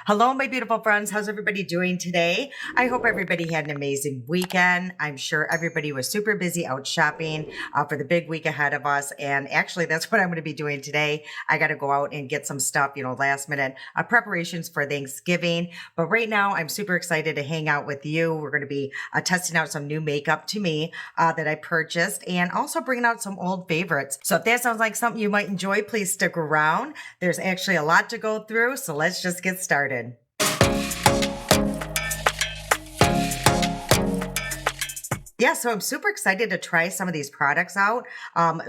Hello, my beautiful friends. How's everybody doing today? I hope everybody had an amazing weekend. I'm sure everybody was super busy out shopping for the big week ahead of us. And actually, that's what I'm going to be doing today. I got to go out and get some stuff, last minute preparations for Thanksgiving. But right now, I'm super excited to hang out with you. We're going to be testing out some new makeup to me that I purchased and also bringing out some old favorites. So if that sounds like something you might enjoy, please stick around. There's actually a lot to go through. So let's just get started. Yeah, so I'm super excited to try some of these products out.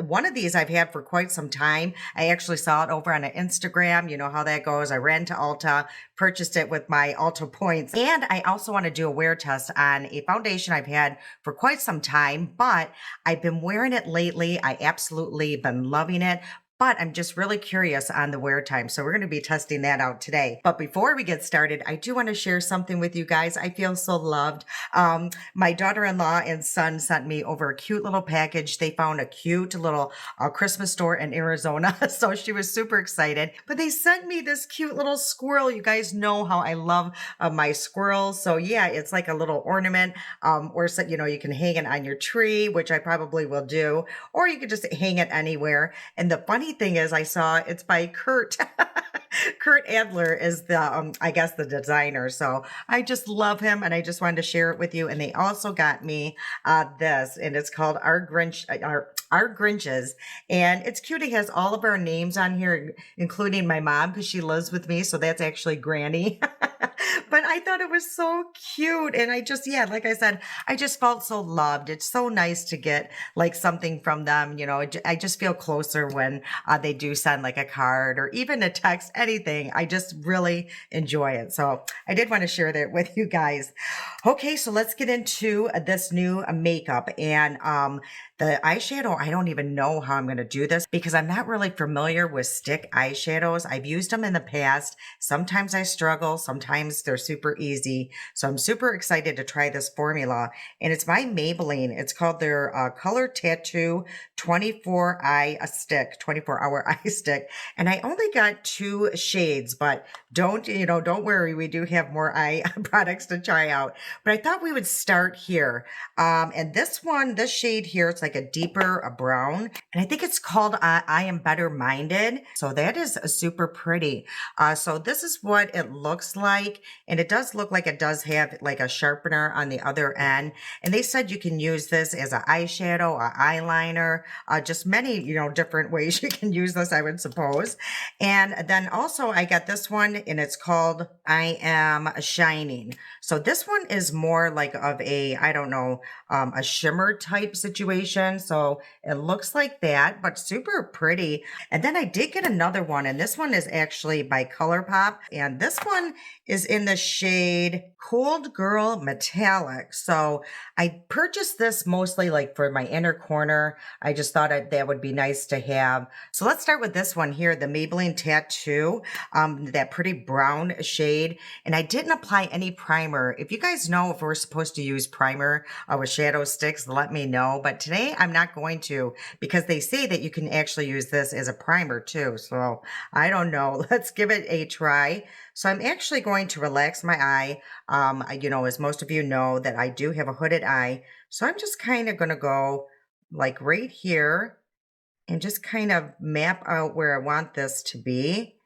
One of these I've had for quite some time. I actually saw it over on Instagram. You know how that goes. I ran to Ulta, purchased it with my Ulta points. And I also want to do a wear test on a foundation I've had for quite some time, but I've been wearing it lately. I absolutely been loving it. But I'm just really curious on the wear time. So we're going to be testing that out today. But before we get started, I do want to share something with you guys. I feel so loved. My daughter-in-law and son sent me over a cute little package. They found a cute little Christmas store in Arizona. So she was super excited. But they sent me this cute little squirrel. You guys know how I love my squirrels. So yeah, it's like a little ornament. Or so, you can hang it on your tree, which I probably will do. Or you could just hang it anywhere. And the funny thing is I saw it's by Kurt. Kurt Adler is the, I guess the designer. So I just love him and I just wanted to share it with you. And they also got me this and it's called Our Grinches. And it's cute. It has all of our names on here, including my mom because she lives with me. So that's actually Granny. But I thought it was so cute. And like I said, I just felt so loved. It's so nice to get like something from them. I just feel closer when they do send like a card or even a text, anything. I just really enjoy it. So I did want to share that with you guys. Okay, so let's get into this new makeup. And the eyeshadow, I don't even know how I'm going to do this because I'm not really familiar with stick eyeshadows. I've used them in the past. Sometimes I struggle. Sometimes they're super easy. So I'm super excited to try this formula. And it's by Maybelline. It's called their Color Tattoo 24 eye stick, 24-hour eye stick. And I only got 2 shades, but don't worry. We do have more eye products to try out. But I thought we would start here. And this shade here, it's like a deeper brown. And I think it's called I Am Better Minded. So that is super pretty. So this is what it looks like. And it does look like it does have like a sharpener on the other end. And they said you can use this as an eyeshadow, an eyeliner, just many, different ways you can use this, I would suppose. And then also I got this one and it's called I Am Shining. So this one is more like of a, I don't know, a shimmer type situation. So it looks like that, but super pretty. And then I did get another one, and this one is actually by ColourPop. And this one is in the shade Cold Girl Metallic. So I purchased this mostly like for my inner corner. I just thought that would be nice to have. So let's start with this one here, the Maybelline Tattoo, that pretty brown shade. And I didn't apply any primer. If you guys know if we're supposed to use primer with shadow sticks, let me know. But today I'm not going to because they say that you can actually use this as a primer too. So I don't know. Let's give it a try. So I'm actually going to relax my eye. As most of you know that I do have a hooded eye. So I'm just kind of going to go like right here and just kind of map out where I want this to be.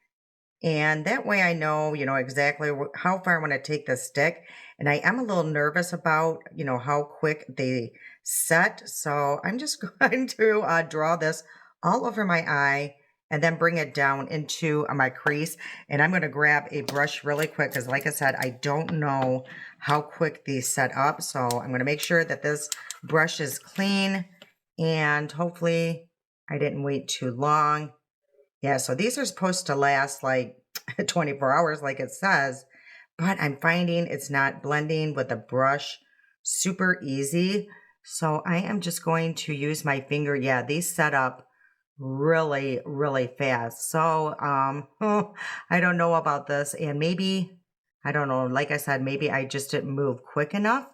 And that way I know, exactly how far I want to take the stick. And I am a little nervous about, how quick they set. So I'm just going to draw this all over my eye and then bring it down into my crease. And I'm going to grab a brush really quick because like I said, I don't know how quick these set up. So I'm going to make sure that this brush is clean and hopefully I didn't wait too long. Yeah, so these are supposed to last like 24 hours like it says, but I'm finding it's not blending with the brush super easy. So I am just going to use my finger. Yeah, these set up really, really fast. So I don't know about this. And maybe, I don't know, like I said, maybe I just didn't move quick enough.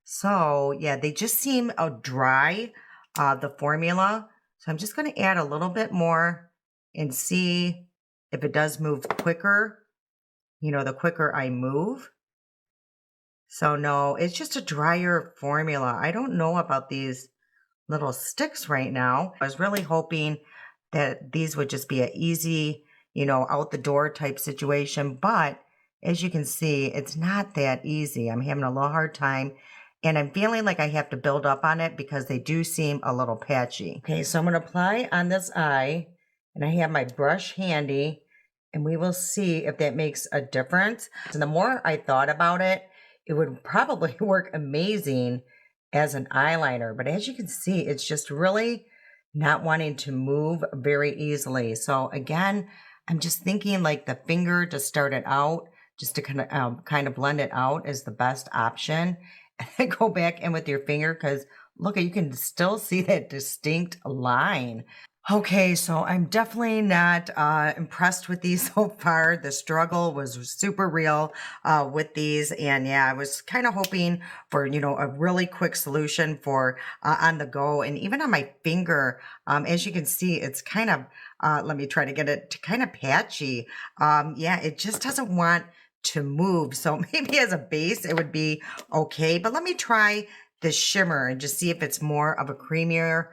So yeah, they just seem dry, the formula. So I'm just going to add a little bit more and see if it does move quicker. the quicker I move. So no, it's just a drier formula. I don't know about these little sticks right now. I was really hoping that these would just be an easy, out the door type situation. But as you can see, it's not that easy. I'm having a little hard time and I'm feeling like I have to build up on it because they do seem a little patchy. Okay, so I'm going to apply on this eye and I have my brush handy and we will see if that makes a difference. And the more I thought about it, it would probably work amazing as an eyeliner. But as you can see, it's just really not wanting to move very easily. So again, I'm just thinking like the finger to start it out, just to kind of blend it out is the best option. And then go back in with your finger because look, you can still see that distinct line. Okay, so I'm definitely not impressed with these so far. The struggle was super real with these. And yeah, I was kind of hoping for, a really quick solution for on the go. And even on my finger, as you can see, it's kind of, let me try to get it to kind of patchy. Yeah, it just doesn't want to move. So maybe as a base, it would be okay. But let me try the shimmer and just see if it's more of a creamier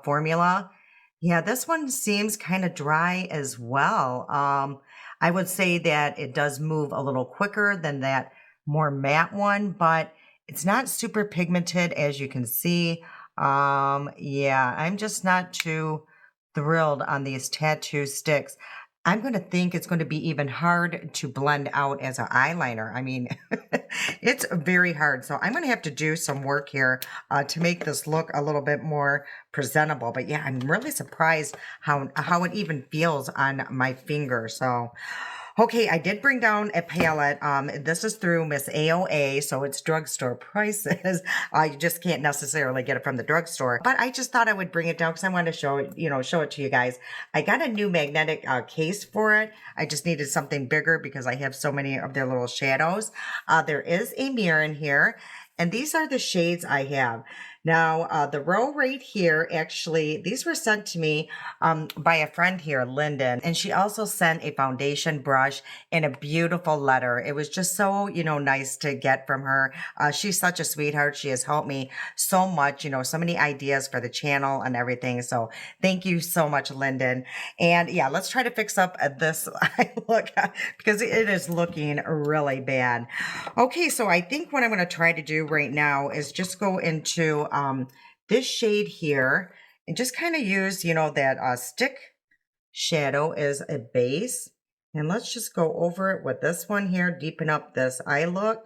formula. Yeah, this one seems kind of dry as well. I would say that it does move a little quicker than that more matte one, but it's not super pigmented as you can see. Yeah, I'm just not too thrilled on these tattoo sticks. I'm going to think it's going to be even hard to blend out as an eyeliner. I mean, it's very hard. So I'm going to have to do some work here to make this look a little bit more presentable. But yeah, I'm really surprised how it even feels on my finger. So okay, I did bring down a palette. This is through Miss AOA, so it's drugstore prices. You just can't necessarily get it from the drugstore. But I just thought I would bring it down because I wanted to show it, show it to you guys. I got a new magnetic case for it. I just needed something bigger because I have so many of their little shadows. There is a mirror in here, and these are the shades I have. Now, the row right here, actually, these were sent to me by a friend here, Lyndon, and she also sent a foundation brush and a beautiful letter. It was just so, nice to get from her. She's such a sweetheart. She has helped me so much, so many ideas for the channel and everything. So thank you so much, Lyndon. And yeah, let's try to fix up this eye look because it is looking really bad. Okay, so I think what I'm going to try to do right now is just go into this shade here and just kind of use, that stick shadow as a base. And let's just go over it with this one here, deepen up this eye look.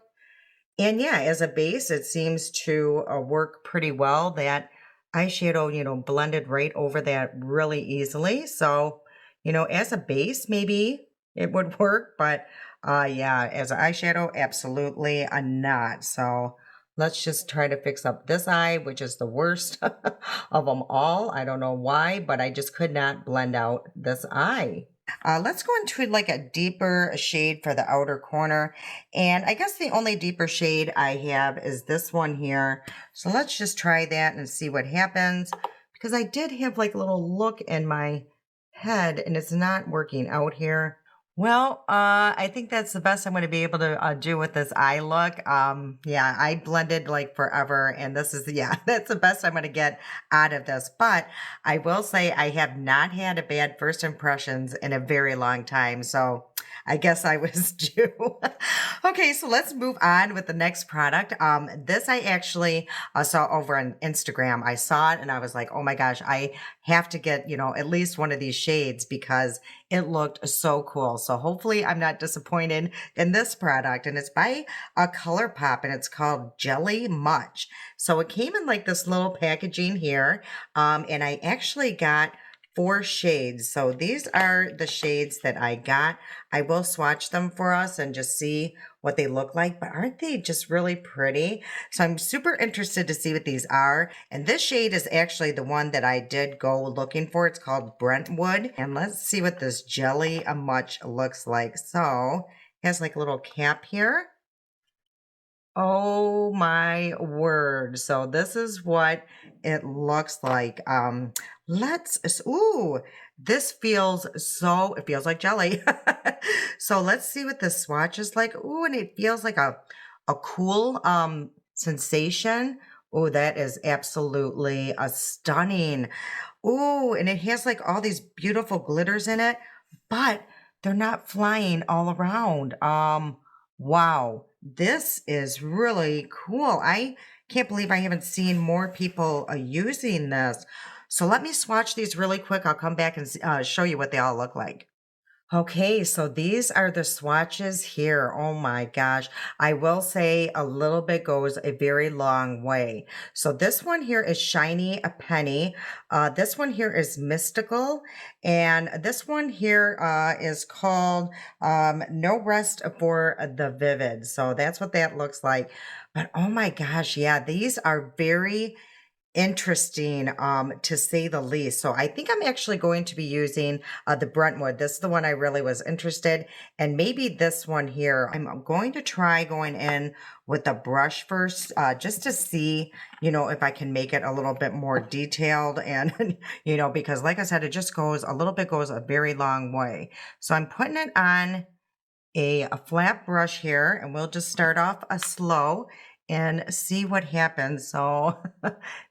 And yeah, as a base, it seems to work pretty well. That eyeshadow, blended right over that really easily. So, as a base, maybe it would work, but yeah, as an eyeshadow, absolutely not. So let's just try to fix up this eye, which is the worst of them all. I don't know why, but I just could not blend out this eye. Let's go into like a deeper shade for the outer corner. And I guess the only deeper shade I have is this one here. So let's just try that and see what happens. Because I did have like a little look in my head and it's not working out here. Well, I think that's the best I'm going to be able to do with this eye look. Yeah, I blended like forever, and this is, yeah, that's the best I'm going to get out of this. But I will say I have not had a bad first impressions in a very long time. So I guess I was due. Okay, so let's move on with the next product. This I actually saw over on Instagram. I saw it and I was like, oh my gosh, I have to get, at least one of these shades because it looked so cool. So hopefully I'm not disappointed in this product. And it's by ColourPop and it's called Jelly Much. So it came in like this little packaging here. And I actually got 4 shades. So these are the shades that I got. I will swatch them for us and just see what they look like, but aren't they just really pretty? So I'm super interested to see what these are. And this shade is actually the one that I did go looking for. It's called Brentwood. And let's see what this Jelly Much looks like. So it has like a little cap here. Oh my word. So this is what it looks like. Ooh, This feels so, it feels like jelly. So let's see what the swatch is like. Ooh, and it feels like a cool sensation. Oh, that is absolutely a stunning. Ooh, and it has like all these beautiful glitters in it, but they're not flying all around. Wow, this is really cool. I can't believe I haven't seen more people using this. So let me swatch these really quick. I'll come back and show you what they all look like. Okay, so these are the swatches here. Oh my gosh. I will say a little bit goes a very long way. So this one here is Shiny a Penny. This one here is Mystical. And this one here is called No Rest for the Vivid. So that's what that looks like. But oh my gosh, yeah, these are very interesting, to say the least. So I think I'm actually going to be using the Brentwood. This is the one I really was interested, and maybe this one here. I'm going to try going in with the brush first, just to see, if I can make it a little bit more detailed, and because like I said, it just goes a little bit, goes a very long way. So I'm putting it on a flat brush here, and we'll just start off a slow and see what happens. So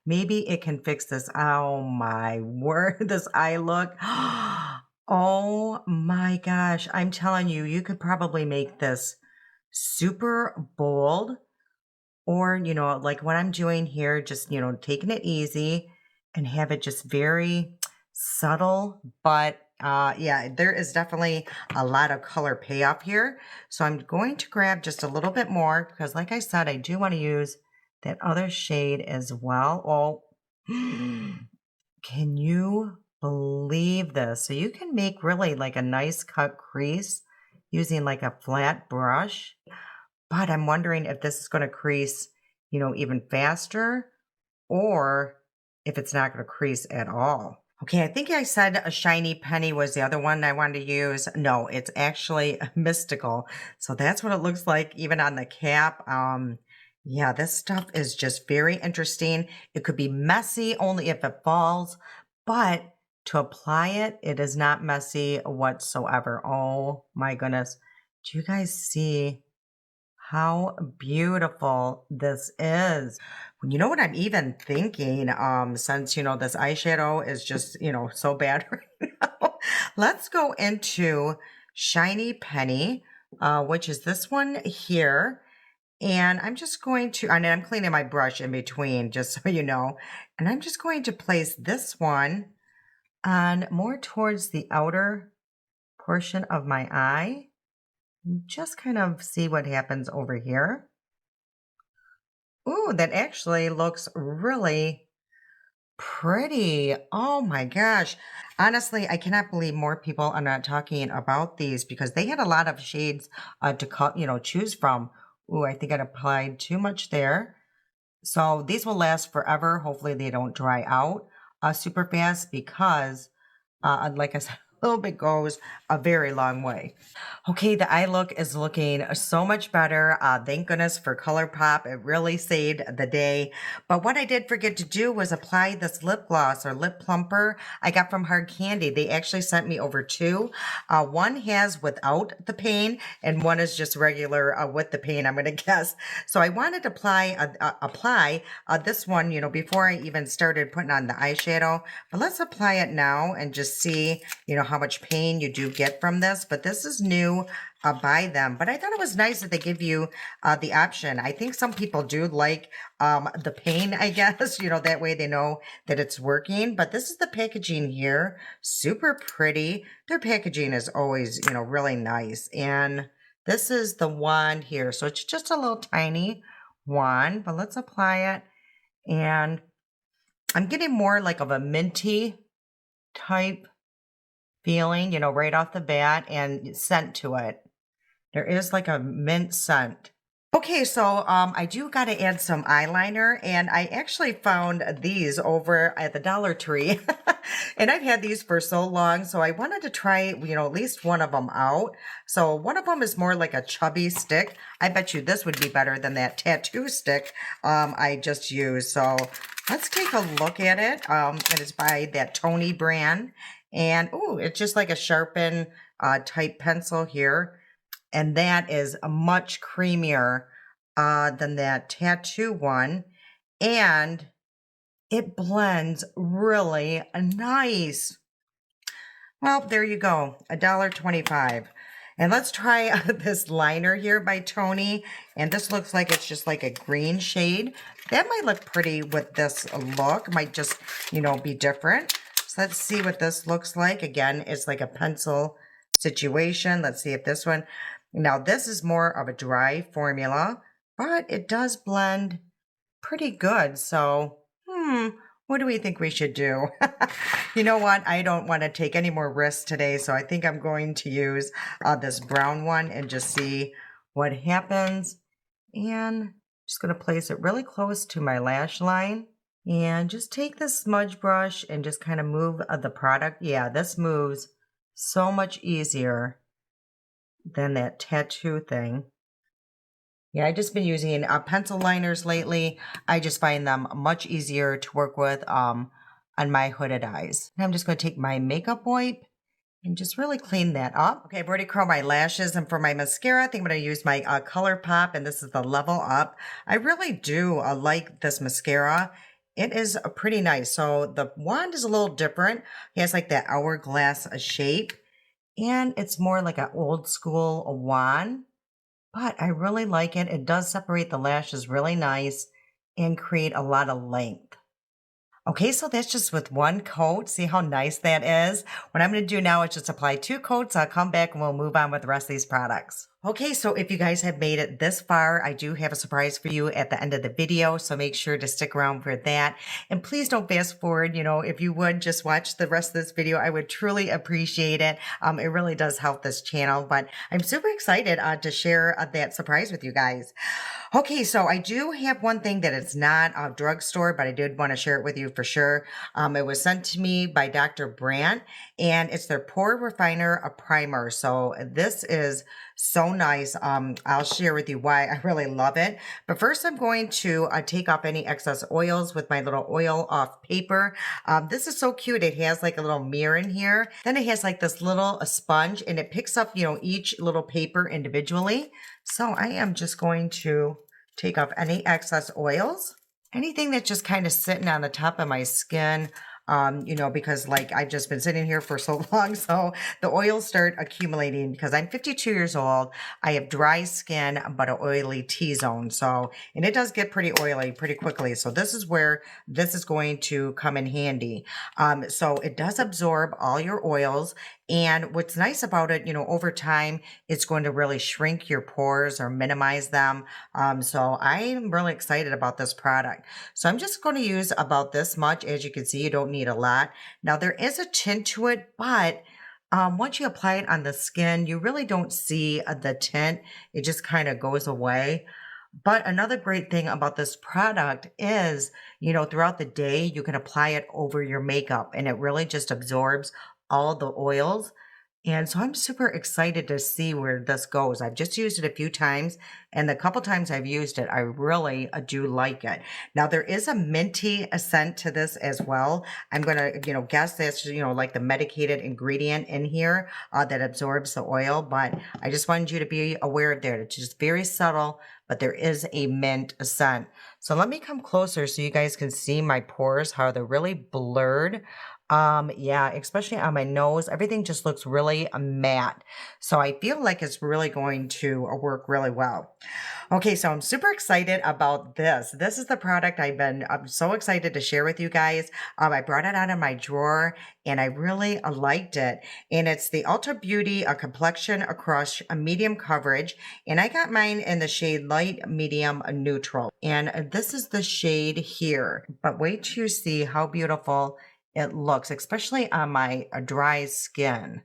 maybe it can fix this. Oh my word, this eye look. Oh my gosh, I'm telling you, you could probably make this super bold, or, like what I'm doing here, just, taking it easy and have it just very subtle. But yeah, there is definitely a lot of color payoff here. So I'm going to grab just a little bit more because like I said, I do want to use that other shade as well. Oh, can you believe this? So you can make really like a nice cut crease using like a flat brush. But I'm wondering if this is going to crease, even faster, or if it's not going to crease at all. Okay, I think I said a Shiny Penny was the other one I wanted to use. No, it's actually Mystical. So that's what it looks like even on the cap. Yeah, this stuff is just very interesting. It could be messy only if it falls, but to apply it, it is not messy whatsoever. Oh my goodness. Do you guys see how beautiful this is? You know what I'm even thinking, since, this eyeshadow is just, so bad right now. Let's go into Shiny Penny, which is this one here. And I'm just going to, and I'm cleaning my brush in between, just so you know. And I'm just going to place this one on more towards the outer portion of my eye. Just kind of see what happens over here. Ooh, that actually looks really pretty. Oh my gosh. Honestly, I cannot believe more people are not talking about these because they had a lot of shades to choose from. Ooh, I think I applied too much there. So these will last forever. Hopefully they don't dry out super fast because, like I said, a little bit goes a very long way. Okay, the eye look is looking so much better. Thank goodness for ColourPop. It really saved the day. But what I did forget to do was apply this lip gloss or lip plumper I got from Hard Candy. They actually sent me over two. One has without the paint and one is just regular with the paint, I'm going to guess. So I wanted to apply this one, before I even started putting on the eyeshadow. But let's apply it now and just see, how much pain you do get from this. But this is new by them. But I thought it was nice that they give you the option. I think some people do like the pain, I guess, that way they know that it's working. But this is the packaging here. Super pretty. Their packaging is always, really nice. And this is the wand here. So it's just a little tiny wand, but let's apply it. And I'm getting more like of a minty type feeling, right off the bat, and scent to it. There is like a mint scent. Okay, so I do got to add some eyeliner, and I actually found these over at the Dollar Tree. And I've had these for so long, so I wanted to try, at least one of them out. So one of them is more like a chubby stick. I bet you this would be better than that tattoo stick I just used. So let's take a look at it. It is by that Tony brand. And oh, it's just like a sharpen type pencil here. And that is a much creamier than that tattoo one. And it blends really nice. Well, there you go, $1.25. And let's try this liner here by Tony. And this looks like it's just like a green shade. That might look pretty with this look. Might just, be different. So let's see what this looks like. Again, it's like a pencil situation. Let's see if this one. Now, this is more of a dry formula, but it does blend pretty good. So, what do we think we should do? You know what? I don't want to take any more risks today, so I think I'm going to use this brown one and just see what happens. And just going to place it really close to my lash line. And just take the smudge brush and just kind of move the product. Yeah, this moves so much easier than that tattoo thing. Yeah, I've just been using pencil liners lately. I just find them much easier to work with on my hooded eyes. And I'm just going to take my makeup wipe and just really clean that up. Okay, I've already curled my lashes, and for my mascara, I think I'm going to use my ColourPop, and this is the Level Up. I really do like this mascara. It is pretty nice. So the wand is a little different. It has like that hourglass shape, and it's more like an old school wand. But I really like it. It does separate the lashes really nice and create a lot of length. Okay, so that's just with one coat. See how nice that is? What I'm going to do now is just apply 2 coats. I'll come back and we'll move on with the rest of these products. Okay, so if you guys have made it this far, I do have a surprise for you at the end of the video, so make sure to stick around for that. And please don't fast forward. If you would just watch the rest of this video, I would truly appreciate it. It really does help this channel, but I'm super excited to share that surprise with you guys. Okay, so I do have one thing that it's not a drugstore, but I did want to share it with you for sure. It was sent to me by Dr. Brandt, and it's their Pore Refiner a Primer. So this is so nice. I'll share with you why I really love it. But first, I'm going to take off any excess oils with my little oil off paper. This is so cute. It has like a little mirror in here. Then it has like this little sponge, and it picks up, each little paper individually. So I am just going to take off any excess oils, anything that's just kind of sitting on the top of my skin, because like I've just been sitting here for so long. So the oils start accumulating because I'm 52 years old. I have dry skin, but an oily T-zone. So, and it does get pretty oily pretty quickly. So this is where this is going to come in handy. So it does absorb all your oils. And what's nice about it, over time, it's going to really shrink your pores or minimize them. So I'm really excited about this product. So I'm just going to use about this much. As you can see, you don't need a lot. Now there is a tint to it, but once you apply it on the skin, you really don't see the tint. It just kind of goes away. But another great thing about this product is, throughout the day, you can apply it over your makeup and it really just absorbs all the oils. And so I'm super excited to see where this goes. I've just used it a few times, and the couple times I've used it, I really do like it. Now there is a minty scent to this as well. I'm gonna, guess that's, like the medicated ingredient in here that absorbs the oil, but I just wanted you to be aware of that. It's just very subtle, but there is a mint scent. So let me come closer so you guys can see my pores, how they're really blurred. Yeah, especially on my nose, everything just looks really matte. So I feel like it's really going to work really well. Okay, so I'm super excited about this. This is the product I'm so excited to share with you guys. I brought it out of my drawer and I really liked it. And it's the Ulta Beauty Complexion Across a Medium Coverage. And I got mine in the shade Light Medium Neutral. And this is the shade here. But wait till you see how beautiful it looks, especially on my dry skin.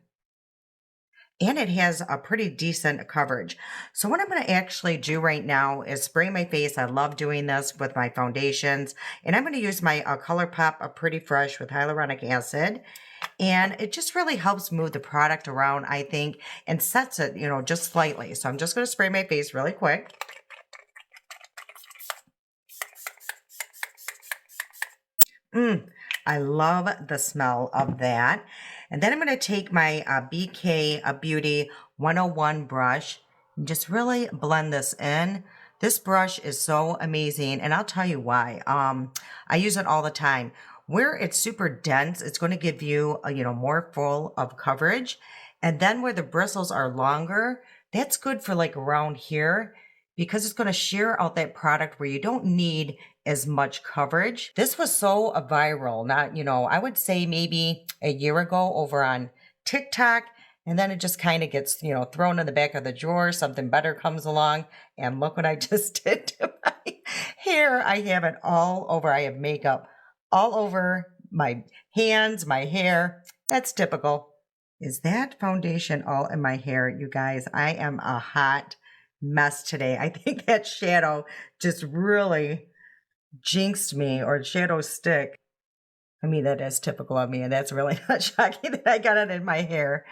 And it has a pretty decent coverage. So what I'm going to actually do right now is spray my face. I love doing this with my foundations. And I'm going to use my ColourPop Pretty Fresh with hyaluronic acid. And it just really helps move the product around, I think, and sets it, just slightly. So I'm just going to spray my face really quick. I love the smell of that. And then I'm going to take my BK Beauty 101 brush and just really blend this in. This brush is so amazing, and I'll tell you why. I use it all the time. Where it's super dense, it's going to give you, more full of coverage. And then where the bristles are longer, that's good for like around here because it's going to shear out that product where you don't need as much coverage. This was so viral, not, I would say maybe a year ago over on TikTok. And then it just kind of gets, thrown in the back of the drawer. Something better comes along. And look what I just did to my hair. I have it all over. I have makeup all over my hands, my hair. That's typical. Is that foundation all in my hair, you guys? I am a hot mess today. I think that shadow just really jinxed me, or shadow stick. I mean, that is typical of me, and that's really not shocking that I got it in my hair.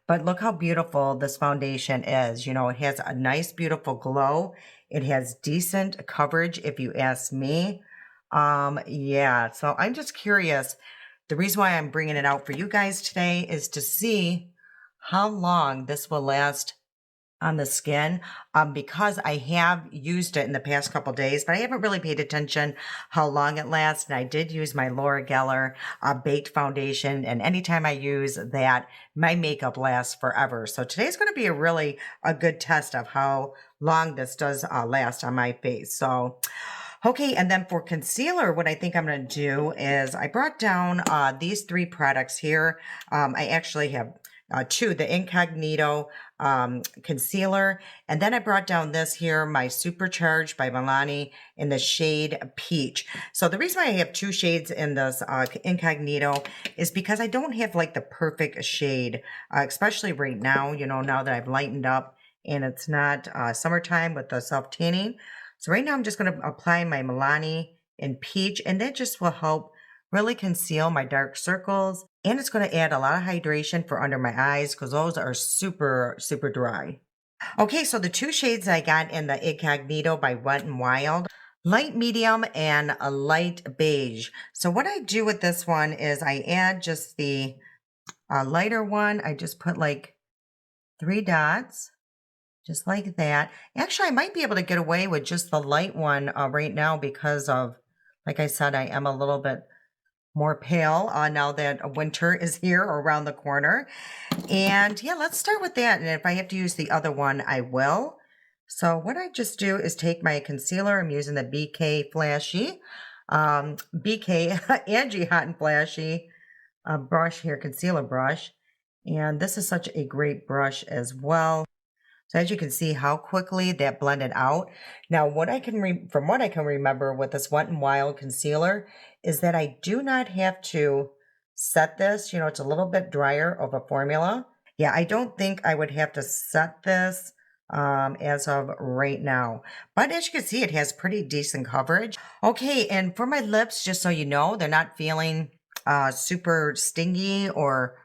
But look how beautiful this foundation is. It has a nice, beautiful glow. It has decent coverage, if you ask me. Yeah, so I'm just curious. The reason why I'm bringing it out for you guys today is to see how long this will last on the skin, because I have used it in the past couple days, but I haven't really paid attention how long it lasts. And I did use my Laura Geller baked foundation, and anytime I use that, my makeup lasts forever. So today's going to be a good test of how long this does last on my face. So okay, and then for concealer, what I think I'm going to do is I brought down these 3 products here. I actually have 2, the Incognito concealer, and then I brought down this here, my Supercharged by Milani in the shade Peach. So the reason why I have 2 shades in this Incognito is because I don't have like the perfect shade, especially right now, now that I've lightened up and it's not summertime with the self-tanning. So right now I'm just going to apply my Milani in Peach, and that just will help really conceal my dark circles. And it's going to add a lot of hydration for under my eyes because those are super, super dry. Okay, so the 2 shades I got in the Incognito by Wet n Wild, light medium and a light beige. So what I do with this one is I add just the lighter one. I just put like 3 dots. Just like that. Actually, I might be able to get away with just the light one right now because of, like I said, I am a little bit more pale now that winter is here or around the corner. And yeah, let's start with that. And if I have to use the other one, I will. So what I just do is take my concealer. I'm using the BK Flashy, BK Angie Hot and Flashy brush here, concealer brush. And this is such a great brush as well. So as you can see how quickly that blended out. Now, from what I can remember with this Wet n Wild concealer is that I do not have to set this. It's a little bit drier of a formula. Yeah, I don't think I would have to set this as of right now. But as you can see, it has pretty decent coverage. Okay, and for my lips, just so you know, they're not feeling super stingy or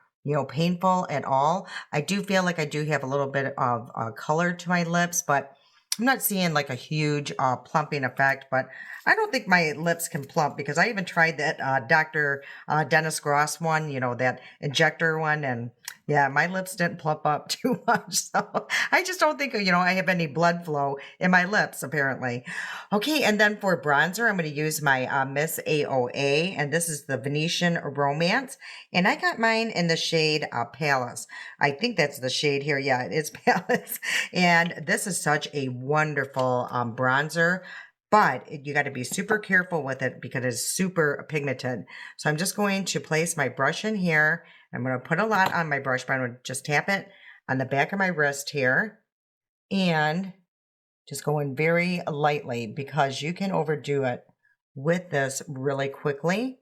painful at all. I do feel like I do have a little bit of color to my lips, but I'm not seeing like a huge plumping effect. But I don't think my lips can plump because I even tried that Dr. Dennis Gross one, that injector one, and yeah, my lips didn't plump up too much. So I just don't think, I have any blood flow in my lips, apparently. Okay, and then for bronzer, I'm going to use my Miss AOA, and this is the Venetian Romance. And I got mine in the shade Palace. I think that's the shade here. Yeah, it is Palace. And this is such a wonderful bronzer. But you got to be super careful with it because it's super pigmented. So I'm just going to place my brush in here. I'm going to put a lot on my brush, but I'm going to just tap it on the back of my wrist here. And just go in very lightly because you can overdo it with this really quickly.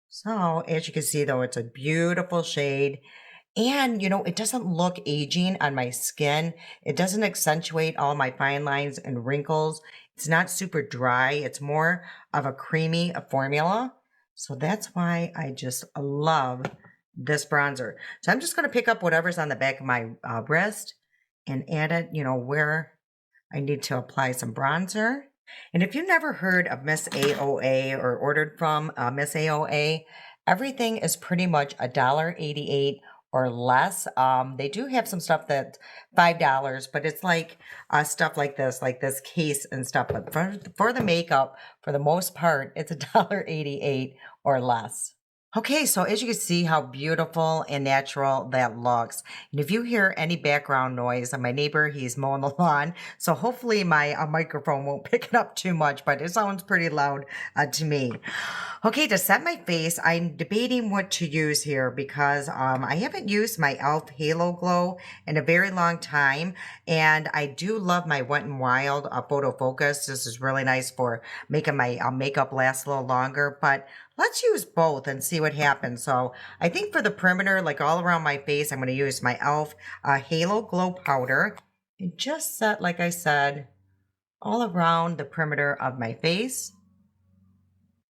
So as you can see, though, it's a beautiful shade. And, it doesn't look aging on my skin. It doesn't accentuate all my fine lines and wrinkles. It's not super dry. It's more of a creamy formula. So that's why I just love this bronzer. So I'm just going to pick up whatever's on the back of my wrist and add it, where I need to apply some bronzer. And if you've never heard of Miss AOA or ordered from Miss AOA, Everything is pretty much $1.88 or less. They do have some stuff that's $5, but it's like stuff like this case and stuff. But for the makeup, for the most part, it's $1.88 or less. Okay, so as you can see how beautiful and natural that looks. And if you hear any background noise, my neighbor, he's mowing the lawn. So hopefully my microphone won't pick it up too much, but it sounds pretty loud to me. Okay, to set my face, I'm debating what to use here because I haven't used my e.l.f. Halo Glow in a very long time. And I do love my Wet n Wild Photo Focus. This is really nice for making my makeup last a little longer. But let's use both and see what happens. So I think for the perimeter, like all around my face, I'm going to use my e.l.f. Halo Glow Powder. And just set, like I said, all around the perimeter of my face.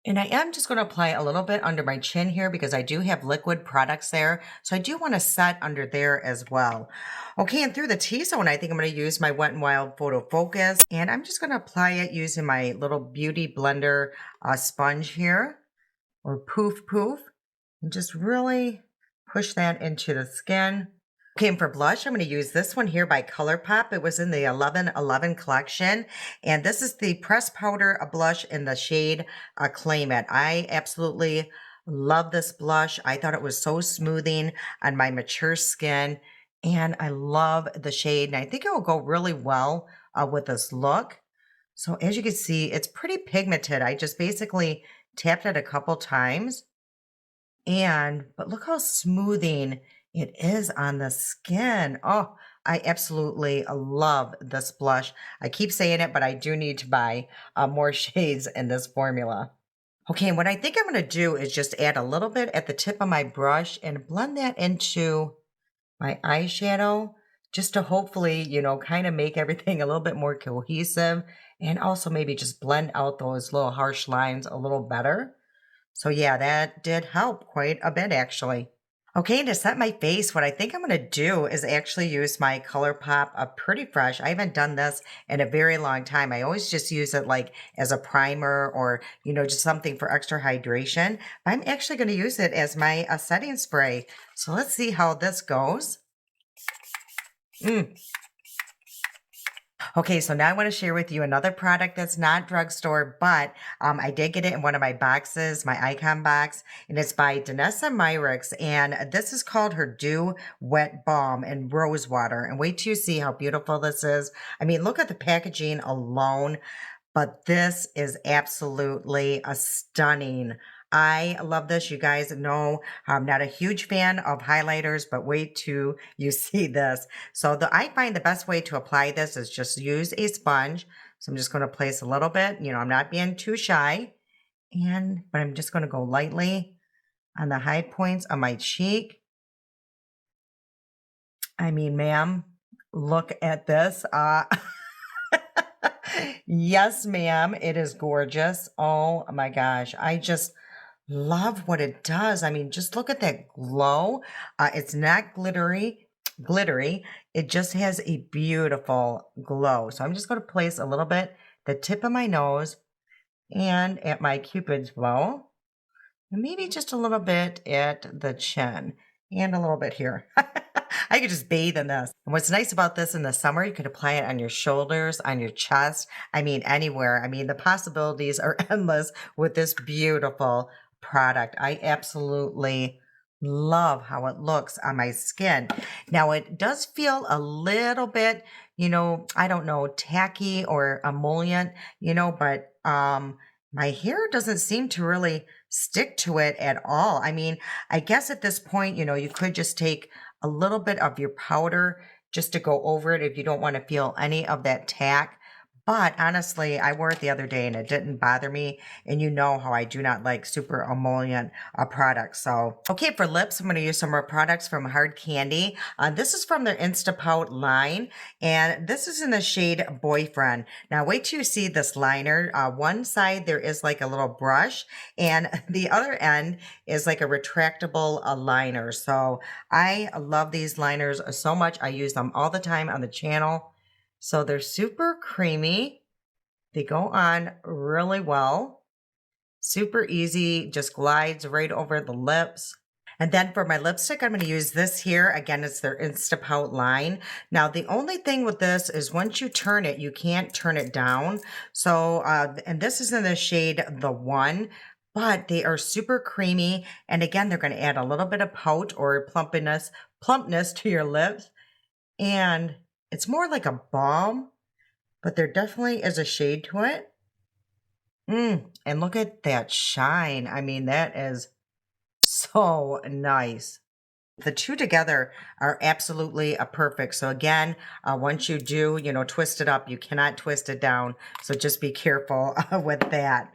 And I am just going to apply a little bit under my chin here because I do have liquid products there. So I do want to set under there as well. Okay, and through the T-zone, I think I'm going to use my Wet n Wild Photo Focus. And I'm just going to apply it using my little Beauty Blender sponge here. Or poof poof. And just really push that into the skin. Okay, and for blush, I'm going to use this one here by ColourPop. It was in the 1111 collection. And this is the pressed powder blush in the shade Claim It. I absolutely love this blush. I thought it was so smoothing on my mature skin. And I love the shade. And I think it will go really well with this look. So as you can see, it's pretty pigmented. I just basically tapped it a couple times. But look how smoothing it is on the skin. Oh, I absolutely love this blush. I keep saying it, but I do need to buy more shades in this formula. Okay, and what I think I'm going to do is just add a little bit at the tip of my brush and blend that into my eyeshadow just to hopefully, you know, kind of make everything a little bit more cohesive and also maybe just blend out those little harsh lines a little better. So yeah, that did help quite a bit actually. Okay, to set my face, what I think I'm going to do is actually use my ColourPop Pretty Fresh. I haven't done this in a very long time. I always just use it like as a primer or, you know, just something for extra hydration. I'm actually going to use it as my setting spray. So let's see how this goes. Okay, so now I want to share with you another product that's not drugstore, but I did get it in one of my boxes, my icon box, and it's by Danessa Myricks, and this is called her Dew Wet Balm in Rose Water. And wait till you see how beautiful this is. I mean, look at the packaging alone, but this is absolutely a stunning. I love this. You guys know I'm not a huge fan of highlighters, but wait till you see this. So I find the best way to apply this is just use a sponge. So I'm just going to place a little bit, you know, I'm not being too shy. But I'm just going to go lightly on the high points of my cheek. I mean, ma'am, look at this. Yes, ma'am, it is gorgeous. Oh my gosh. I just love what it does. I mean, just look at that glow. It's not glittery. It just has a beautiful glow. So I'm just going to place a little bit the tip of my nose and at my Cupid's bow. And maybe just a little bit at the chin and a little bit here. I could just bathe in this. And what's nice about this in the summer, you could apply it on your shoulders, on your chest. I mean, anywhere. I mean, the possibilities are endless with this beautiful product. I absolutely love how it looks on my skin. Now, it does feel a little bit, you know, I don't know, tacky or emollient, you know, but my hair doesn't seem to really stick to it at all. I mean, I guess at this point, you know, you could just take a little bit of your powder just to go over it if you don't want to feel any of that tack. But honestly, I wore it the other day and it didn't bother me. And you know how I do not like super emollient products. So, okay, for lips, I'm going to use some more products from Hard Candy. This is from their Instapout line. And this is in the shade Boyfriend. Now, wait till you see this liner. One side, there is like a little brush. And the other end is like a retractable liner. So, I love these liners so much. I use them all the time on the channel. So they're super creamy. They go on really well. Super easy, just glides right over the lips. And then for my lipstick, I'm going to use this here. Again, it's their Instapout line. Now, the only thing with this is once you turn it, you can't turn it down. So, and this is in the shade The One, but they are super creamy. And again, they're going to add a little bit of pout or plumpness to your lips. And it's more like a balm, but there definitely is a shade to it. And look at that shine. I mean, that is so nice. The two together are absolutely a perfect. So again, once you do, twist it up, you cannot twist it down. So just be careful with that.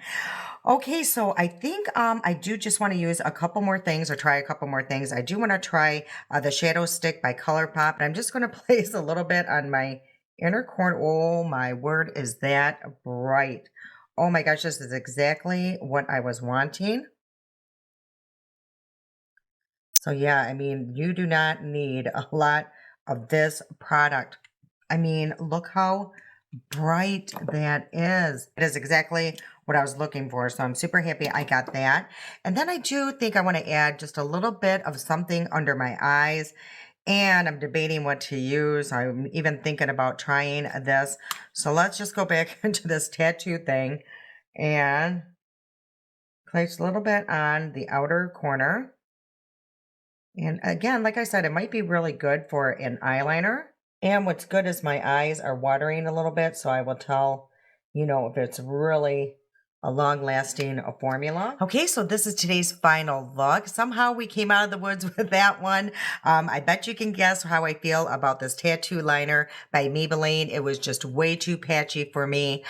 Okay, so I think I do just want to use a couple more things or try a couple more things. I do want to try the Shadow Stick by ColourPop. And I'm just going to place a little bit on my inner corner. Oh my word, is that bright. Oh my gosh, this is exactly what I was wanting. So yeah, I mean, you do not need a lot of this product. I mean, look how bright that is. It is exactly what I was looking for. So I'm super happy I got that. And then I do think I want to add just a little bit of something under my eyes. And I'm debating what to use. I'm even thinking about trying this. So let's just go back into this tattoo thing and place a little bit on the outer corner. And again, like I said, it might be really good for an eyeliner. And what's good is my eyes are watering a little bit, so I will tell, if it's really a long-lasting formula. Okay, so this is today's final look. Somehow we came out of the woods with that one. I bet you can guess how I feel about this tattoo liner by Maybelline. It was just way too patchy for me.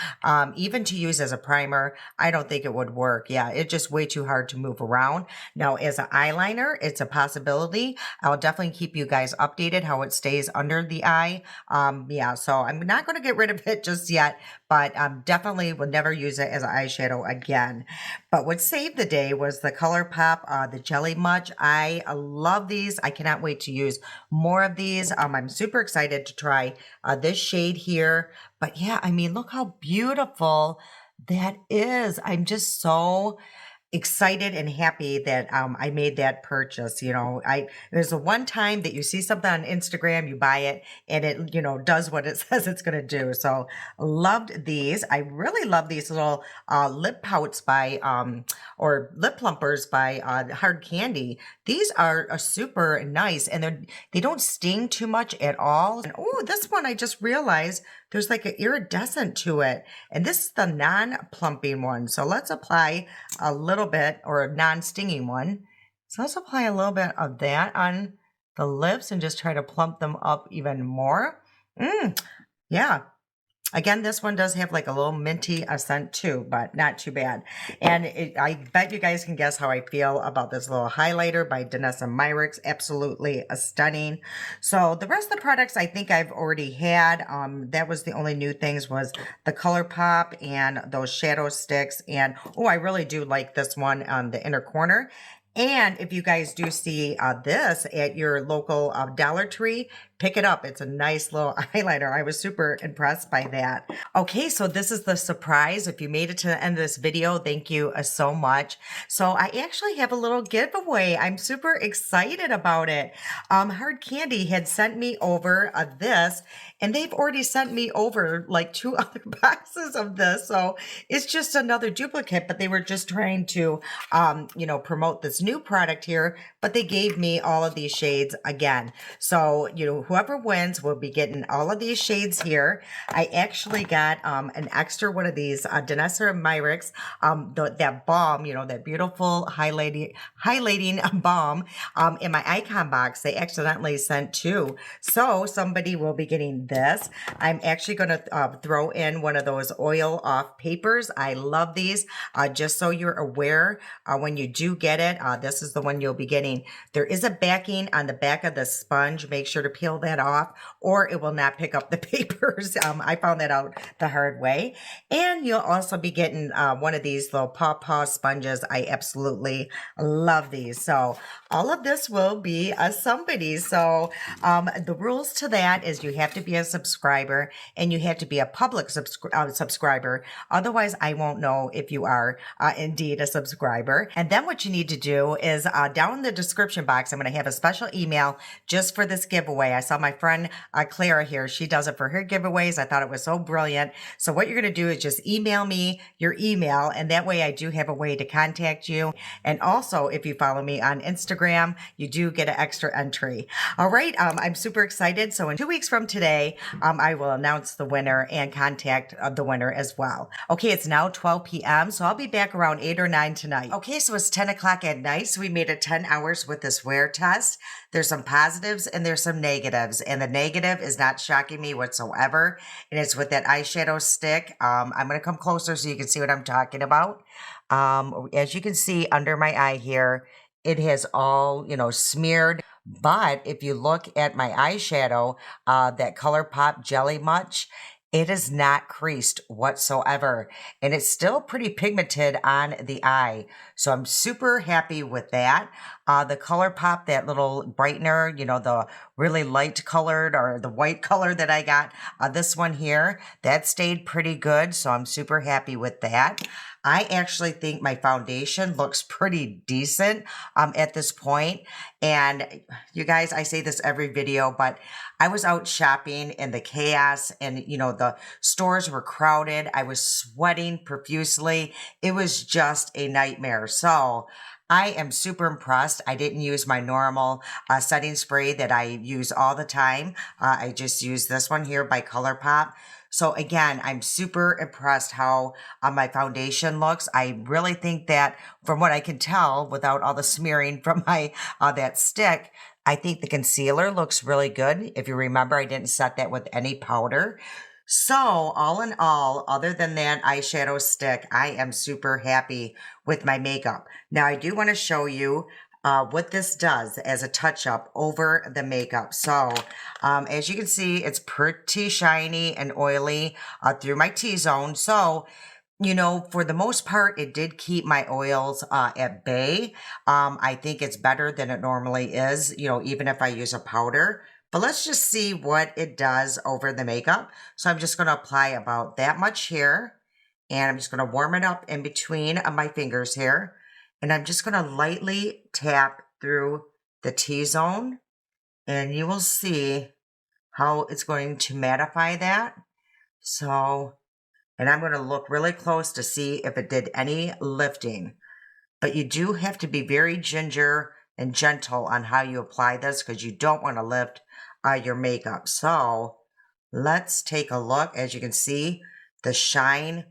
Even to use as a primer, I don't think it would work. Yeah, it's just way too hard to move around. Now, as an eyeliner, it's a possibility. I'll definitely keep you guys updated how it stays under the eye. Yeah, so I'm not going to get rid of it just yet, but definitely will never use it as an eyeshadow again. But what saved the day was the ColourPop, the Jelly Much. I love these. I cannot wait to use more of these. I'm super excited to try this shade here. But yeah, I mean, look how beautiful that is. I'm just so excited and happy that I made that purchase. There's a one time that you see something on Instagram, you buy it, and it does what it says it's going to do. So loved these. I really love these little lip pouts by or lip plumpers by Hard Candy. These are super nice, and they don't sting too much at all. And oh, this one I just realized there's like an iridescent to it, and this is the non-plumping one. So let's apply a little bit, or a non-stinging one. So let's apply a little bit of that on the lips and just try to plump them up even more. Yeah. Again, this one does have like a little minty scent too, but not too bad. And I bet you guys can guess how I feel about this little highlighter by Danessa Myricks. Absolutely stunning. So the rest of the products I think I've already had. That was the only new things was the ColourPop and those shadow sticks. And oh, I really do like this one on the inner corner. And if you guys do see this at your local Dollar Tree, pick it up. It's a nice little eyeliner. I was super impressed by that. Okay, so this is the surprise. If you made it to the end of this video, thank you so much. So I actually have a little giveaway. I'm super excited about it. Hard Candy had sent me over this, and they've already sent me over like 2 other boxes of this. So it's just another duplicate, but they were just trying to, promote this new product here, but they gave me all of these shades again. So, whoever wins will be getting all of these shades here. I actually got an extra one of these Danessa Myricks, that balm, that beautiful highlighting balm in my icon box. They accidentally sent 2. So somebody will be getting this. I'm actually going to throw in one of those oil off papers. I love these. Just so you're aware, when you do get it, this is the one you'll be getting. There is a backing on the back of the sponge. Make sure to peel peel that off, or it will not pick up the papers. I found that out the hard way. And you'll also be getting one of these little paw sponges. I absolutely love these. So all of this will be a somebody. So the rules to that is you have to be a subscriber and you have to be a public subscriber. Otherwise, I won't know if you are indeed a subscriber. And then what you need to do is down in the description box, I'm going to have a special email just for this giveaway. I saw my friend Clara here. She does it for her giveaways. I thought it was so brilliant. So what you're going to do is just email me your email, and that way I do have a way to contact you. And also, if you follow me on Instagram, you do get an extra entry. All right, I'm super excited. So in 2 weeks from today, I will announce the winner and contact the winner as well. Okay, it's now 12 p.m., so I'll be back around 8 or 9 tonight. Okay, so it's 10 o'clock at night, so we made it 10 hours with this wear test. There's some positives and there's some negatives, and the negative is not shocking me whatsoever, and it's with that eyeshadow stick. I'm going to come closer so you can see what I'm talking about. As you can see under my eye here, it has all, smeared. But if you look at my eyeshadow, that ColourPop Jelly Much, it is not creased whatsoever, and it's still pretty pigmented on the eye. So I'm super happy with that. The ColourPop, that little brightener, the really light colored or the white color that I got, this one here, that stayed pretty good. So I'm super happy with that. I actually think my foundation looks pretty decent at this point. And you guys, I say this every video, but I was out shopping in the chaos and, the stores were crowded. I was sweating profusely. It was just a nightmare. So I am super impressed. I didn't use my normal setting spray that I use all the time. I just used this one here by ColourPop. So again, I'm super impressed how my foundation looks. I really think that from what I can tell without all the smearing from my that stick, I think the concealer looks really good. If you remember, I didn't set that with any powder. So all in all, other than that eyeshadow stick, I am super happy with my makeup. Now I do want to show you what this does as a touch-up over the makeup. So as you can see, it's pretty shiny and oily through my T-zone. So, for the most part, it did keep my oils at bay. I think it's better than it normally is, even if I use a powder. But let's just see what it does over the makeup. So I'm just going to apply about that much here. And I'm just going to warm it up in between my fingers here. And I'm just going to lightly tap through the T-zone. And you will see how it's going to mattify that. So, and I'm going to look really close to see if it did any lifting. But you do have to be very ginger and gentle on how you apply this because you don't want to lift your makeup. So let's take a look. As you can see, the shine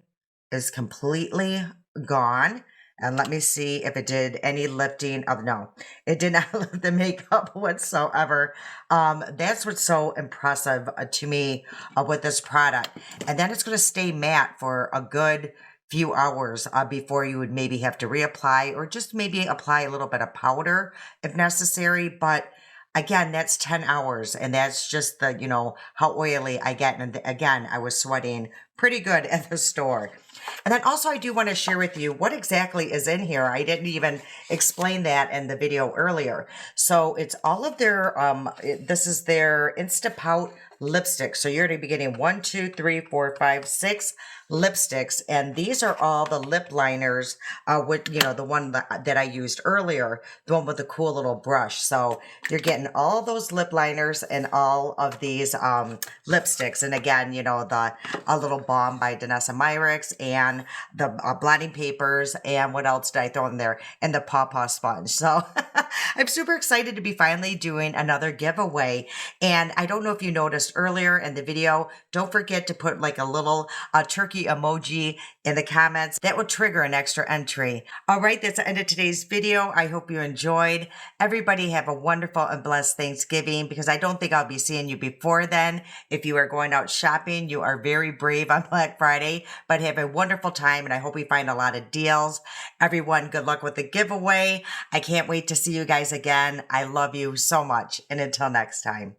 is completely gone. And let me see if it did any lifting of, no, it did not lift the makeup whatsoever. That's what's so impressive to me with this product. And then it's going to stay matte for a good few hours before you would maybe have to reapply or just maybe apply a little bit of powder if necessary. But again, that's 10 hours, and that's just the, how oily I get. And again, I was sweating pretty good at the store. And then also I do want to share with you what exactly is in here. I didn't even explain that in the video earlier. So it's all of their, this is their Instapout lipstick. So you're going to be getting 1, 2, 3, 4, 5, 6 lipsticks. And these are all the lip liners with, the one that I used earlier, the one with the cool little brush. So you're getting all those lip liners and all of these lipsticks. And again, the a little balm by Danessa Myricks and the blotting papers. And what else did I throw in there? And the Paw sponge. So I'm super excited to be finally doing another giveaway. And I don't know if you noticed earlier in the video, don't forget to put like a little turkey emoji in the comments. That will trigger an extra entry. All right, that's the end of today's video. I hope you enjoyed. Everybody have a wonderful and blessed Thanksgiving, because I don't think I'll be seeing you before then. If you are going out shopping, you are very brave on Black Friday, but have a wonderful time, and I hope we find a lot of deals. Everyone, good luck with the giveaway. I can't wait to see you guys again. I love you so much, and until next time.